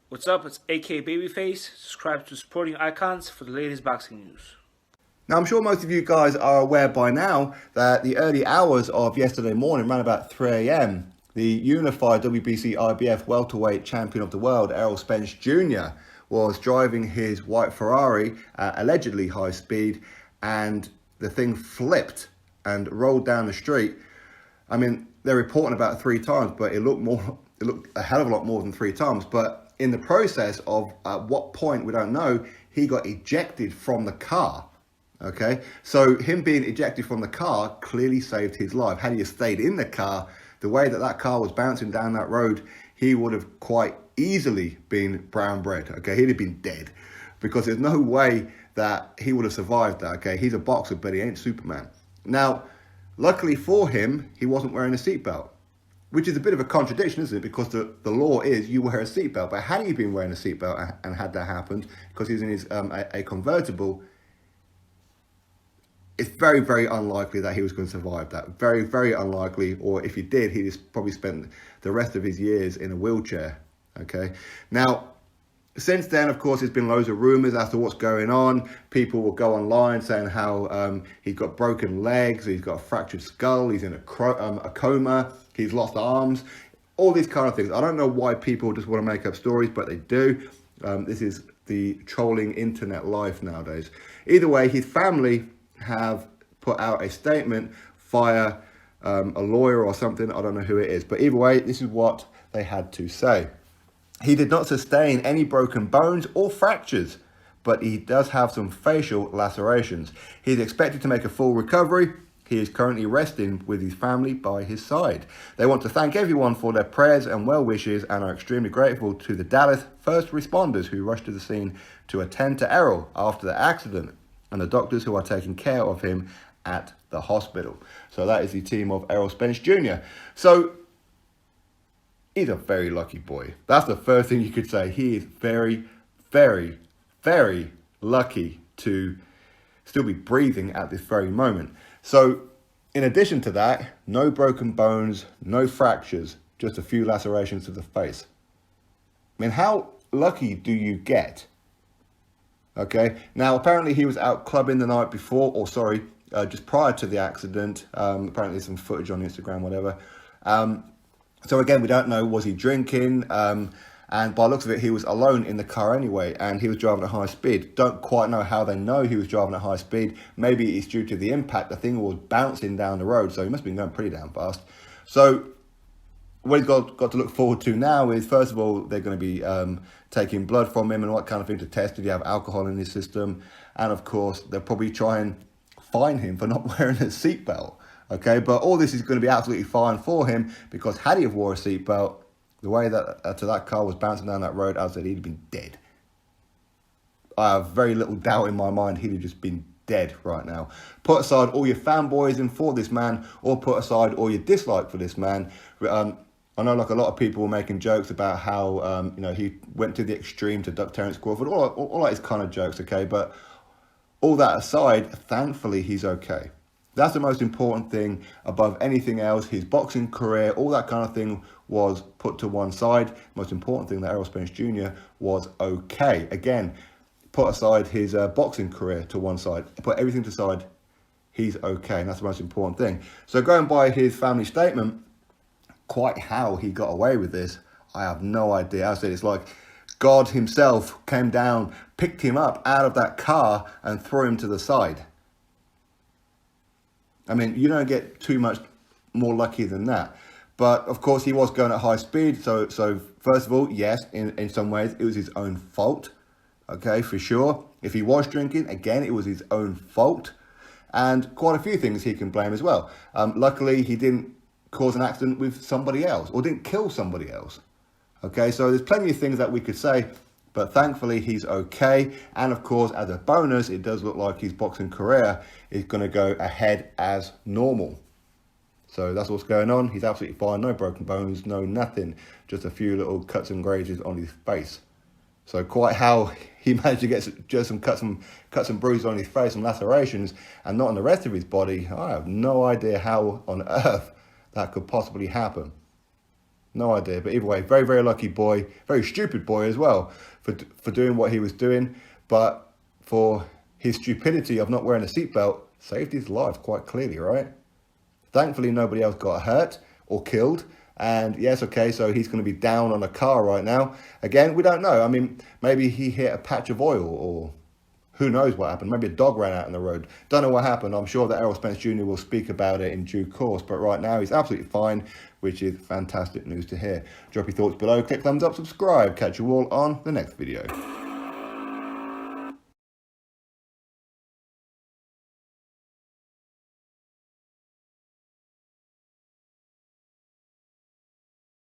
What's up? It's AK Babyface. Subscribe to Supporting Icons for the latest boxing news. Now, I'm sure most of you guys are aware by now that the early hours of yesterday morning, around about 3 a.m., the unified WBC IBF welterweight champion of the world, Errol Spence Jr., was driving his white Ferrari at allegedly high speed, and the thing flipped and rolled down the street. I mean, they're reporting about 3 times, but it looked a hell of a lot more than 3 times. But in the process of at what point, we don't know, he got ejected from the car. Okay, so him being ejected from the car clearly saved his life. Had he stayed in the car, the way that car was bouncing down that road, he would have quite easily been brown bread. Okay, he'd have been dead, because there's no way that he would have survived that. Okay, he's a boxer, but he ain't Superman. Now, luckily for him, he wasn't wearing a seatbelt, which is a bit of a contradiction, isn't it? Because the law is you wear a seatbelt. But had he been wearing a seatbelt and had that happened, because he's in his a convertible, it's very, very unlikely that he was going to survive that. Very, very unlikely. Or if he did, he'd probably spent the rest of his years in a wheelchair. Okay. Now, since then, of course, there's been loads of rumours as to what's going on. People will go online saying how he's got broken legs, he's got a fractured skull, he's in a coma, he's lost arms, all these kind of things. I don't know why people just want to make up stories, but they do. This is the trolling internet life nowadays. Either way, his family have put out a statement via a lawyer or something. I don't know who it is, but either way, this is what they had to say. He did not sustain any broken bones or fractures, but he does have some facial lacerations. He's expected to make a full recovery. He is currently resting with his family by his side. They want to thank everyone for their prayers and well wishes, and are extremely grateful to the Dallas first responders who rushed to the scene to attend to Errol after the accident, and the doctors who are taking care of him at the hospital. So that is the team of Errol Spence Jr. So he's a very lucky boy. That's the first thing you could say. He is very, very, very lucky to still be breathing at this very moment. So in addition to that, no broken bones, no fractures, just a few lacerations to the face. I mean, how lucky do you get? Okay, now apparently he was out clubbing the night before, just prior to the accident. Apparently there's some footage on Instagram, whatever. So again, we don't know, was he drinking? And by the looks of it, he was alone in the car anyway, and he was driving at high speed. Don't quite know how they know he was driving at high speed. Maybe it's due to the impact. The thing was bouncing down the road, so he must have been going pretty damn fast. So what he's got to look forward to now is, first of all, they're going to be taking blood from him and what kind of thing to test. Did he have alcohol in his system? And of course, they'll probably try and fine him for not wearing a seatbelt. Okay, but all this is going to be absolutely fine for him, because had he have wore a seatbelt, the way that car was bouncing down that road, as I said, he'd have been dead. I have very little doubt in my mind he'd have just been dead right now. Put aside all your fanboys in for this man, or put aside all your dislike for this man. I know, like, a lot of people were making jokes about how he went to the extreme to duck Terence Crawford, all that is kind of jokes, okay? But all that aside, thankfully he's okay. That's the most important thing above anything else. His boxing career, all that kind of thing was put to one side. Most important thing, that Errol Spence Jr. was okay. Again, put aside his boxing career to one side. Put everything to side. He's okay, and that's the most important thing. So going by his family statement, quite how he got away with this, I have no idea. I said, it's like God himself came down, picked him up out of that car and threw him to the side. I mean, you don't get too much more lucky than that. But of course, he was going at high speed. So first of all, yes, in some ways, it was his own fault. Okay, for sure. If he was drinking, again, it was his own fault. And quite a few things he can blame as well. Luckily, he didn't cause an accident with somebody else, or didn't kill somebody else. Okay, so there's plenty of things that we could say, but thankfully he's okay. And of course, as a bonus, it does look like his boxing career is going to go ahead as normal. So that's what's going on. He's absolutely fine. No broken bones, no nothing. Just a few little cuts and grazes on his face. So quite how he managed to get just some cuts and bruises on his face, some lacerations, and not on the rest of his body, I have no idea how on earth that could possibly happen. No idea. But either way, very, very lucky boy. Very stupid boy as well for doing what he was doing. But for his stupidity of not wearing a seatbelt, saved his life quite clearly, right? Thankfully, nobody else got hurt or killed. And yes, okay, so he's going to be down on a car right now. Again, we don't know. I mean, maybe he hit a patch of oil, or who knows what happened. Maybe a dog ran out on the road. Don't know what happened. I'm sure that Errol Spence Jr. will speak about it in due course. But right now, he's absolutely fine, which is fantastic news to hear. Drop your thoughts below. Click thumbs up, subscribe. Catch you all on the next video.